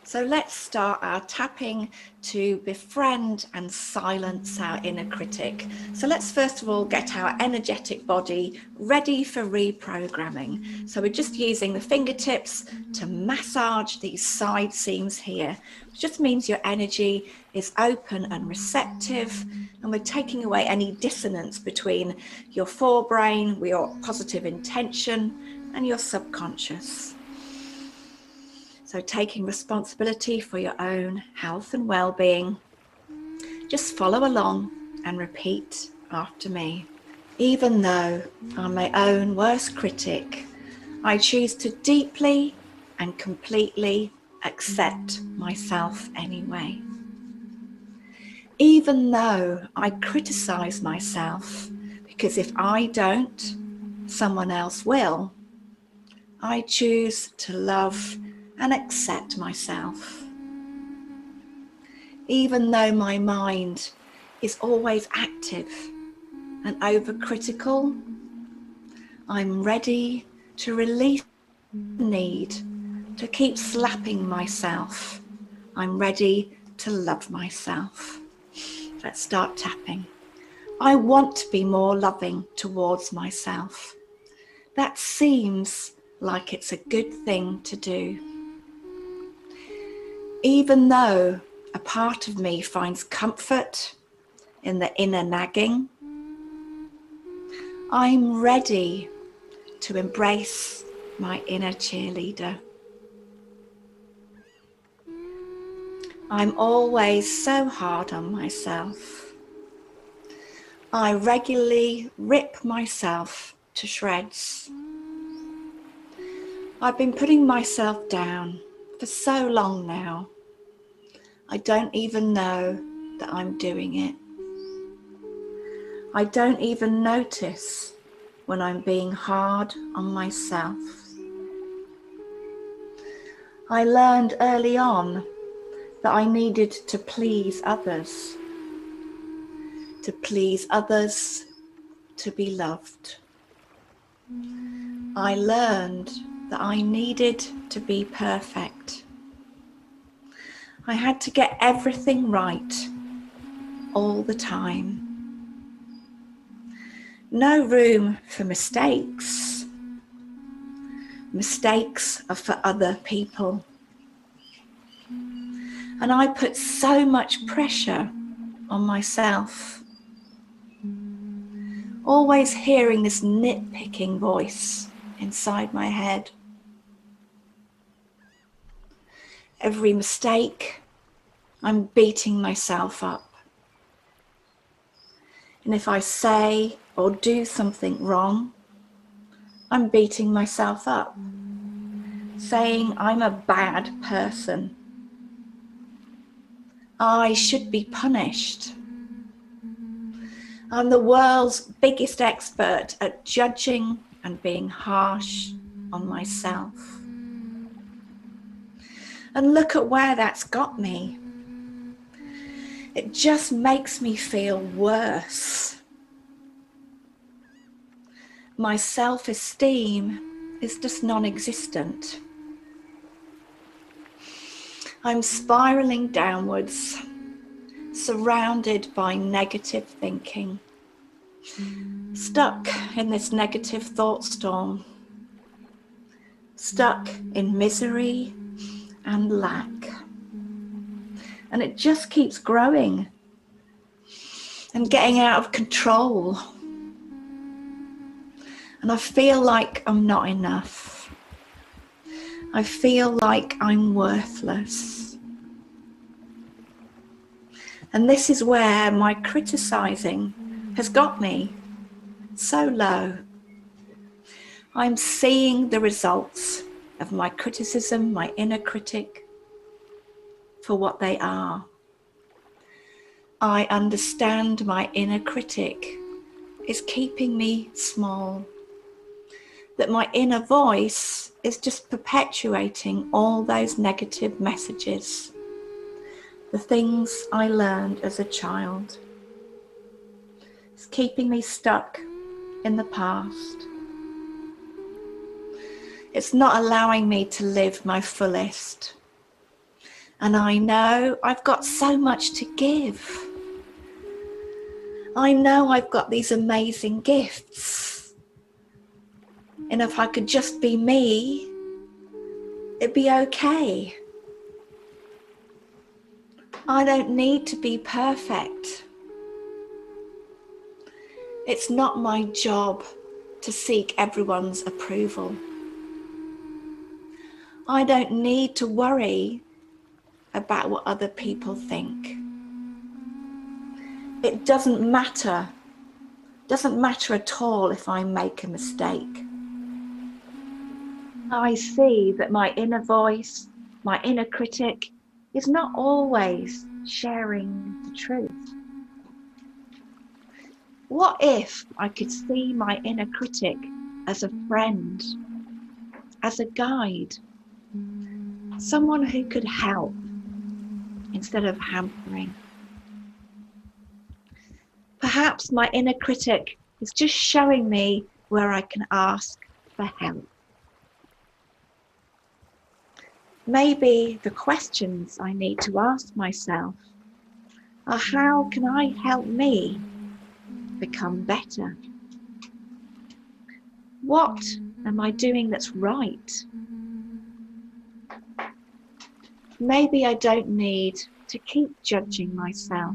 So let's start our tapping to befriend and silence our inner critic. So let's first of all get our energetic body ready for reprogramming. So we're just using the fingertips to massage these side seams here, which just means your energy is open and receptive, and we're taking away any dissonance between your forebrain, your positive intention, and your subconscious. So taking responsibility for your own health and well-being. Just follow along and repeat after me. Even though I'm my own worst critic, I choose to deeply and completely accept myself anyway. Even though I criticize myself, because if I don't, someone else will, I choose to love and accept myself. Even though my mind is always active and overcritical, I'm ready to release the need to keep slapping myself. I'm ready to love myself. Let's start tapping. I want to be more loving towards myself. That seems like it's a good thing to do. Even though a part of me finds comfort in the inner nagging, I'm ready to embrace my inner cheerleader. I'm always so hard on myself. I regularly rip myself to shreds. I've been putting myself down for so long now. I don't even know that I'm doing it. I don't even notice when I'm being hard on myself. I learned early on that I needed to please others to be loved. I learned that I needed to be perfect. I had to get everything right all the time. No room for mistakes. Mistakes are for other people. And I put so much pressure on myself. Always hearing this nitpicking voice inside my head. Every mistake, I'm beating myself up. And if I say or do something wrong, I'm beating myself up, saying I'm a bad person. I should be punished. I'm the world's biggest expert at judging and being harsh on myself. And look at where that's got me. It just makes me feel worse. My self-esteem is just non-existent. I'm spiraling downwards, surrounded by negative thinking, stuck in this negative thought storm, stuck in misery and lack. And it just keeps growing and getting out of control. And I feel like I'm not enough. I feel like I'm worthless. And this is where my criticizing has got me so low. I'm seeing the results of my criticism, my inner critic, for what they are. I understand my inner critic is keeping me small, that my inner voice is just perpetuating all those negative messages, the things I learned as a child. It's keeping me stuck in the past. It's not allowing me to live my fullest. And I know I've got so much to give. I know I've got these amazing gifts. And if I could just be me, it'd be okay. I don't need to be perfect. It's not my job to seek everyone's approval. I don't need to worry about what other people think. It doesn't matter at all if I make a mistake. I see that my inner voice, my inner critic, is not always sharing the truth. What if I could see my inner critic as a friend, as a guide, someone who could help instead of hampering? Perhaps my inner critic is just showing me where I can ask for help. Maybe the questions I need to ask myself are, how can I help me become better? What am I doing that's right? Maybe I don't need to keep judging myself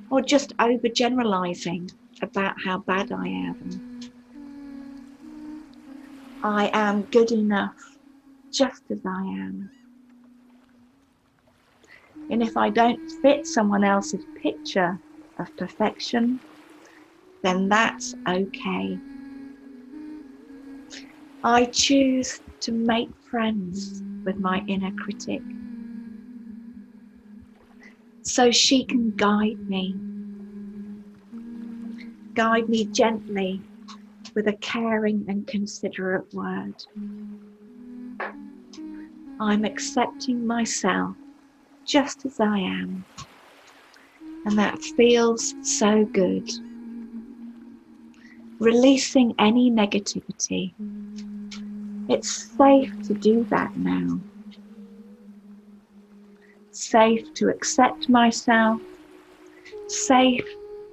or just overgeneralizing about how bad I am. I am good enough just as I am. And if I don't fit someone else's picture of perfection, then that's okay. I choose to make friends with my inner critic so she can guide me gently with a caring and considerate word. I'm accepting myself just as I am, and that feels so good. Releasing any negativity. It's safe to do that now. Safe to accept myself. Safe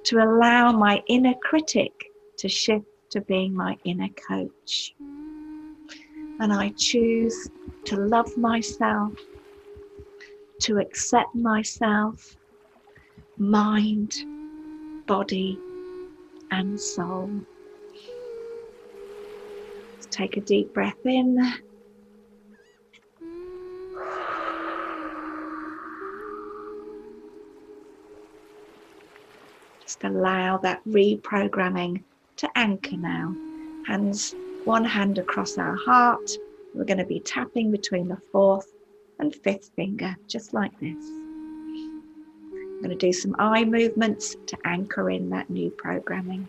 to allow my inner critic to shift to being my inner coach. And I choose to love myself, to accept myself, mind, body, and soul. Let's take a deep breath in. Just allow that reprogramming to anchor now. One hand across our heart. We're going to be tapping between the fourth and fifth finger, just like this. I'm going to do some eye movements to anchor in that new programming.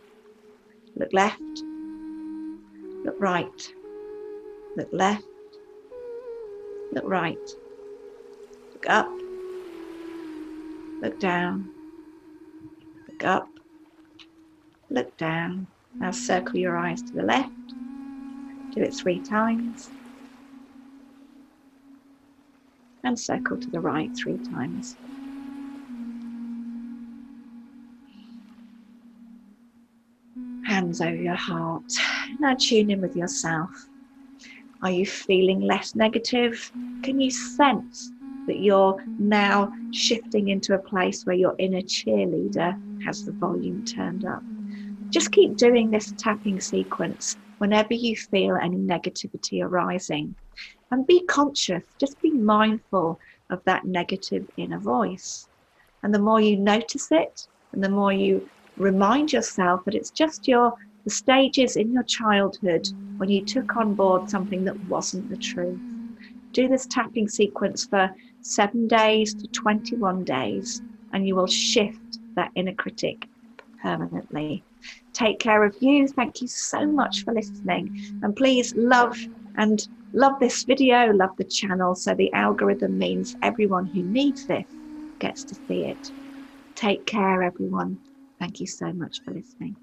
Look left, look right, look left, look right, look up, look down, look up, look down. Now circle your eyes to the left. Do it 3 times. And circle to the right 3 times. Hands over your heart. Now tune in with yourself. Are you feeling less negative? Can you sense that you're now shifting into a place where your inner cheerleader has the volume turned up? Just keep doing this tapping sequence whenever you feel any negativity arising. And be conscious, just be mindful of that negative inner voice. And the more you notice it, and the more you remind yourself that it's just the stages in your childhood when you took on board something that wasn't the truth. Do this tapping sequence for 7 days to 21 days, and you will shift that inner critic permanently. Take care of you. Thank you so much for listening. And please love this video, love the channel, so the algorithm means everyone who needs this gets to see it. Take care, everyone. Thank you so much for listening.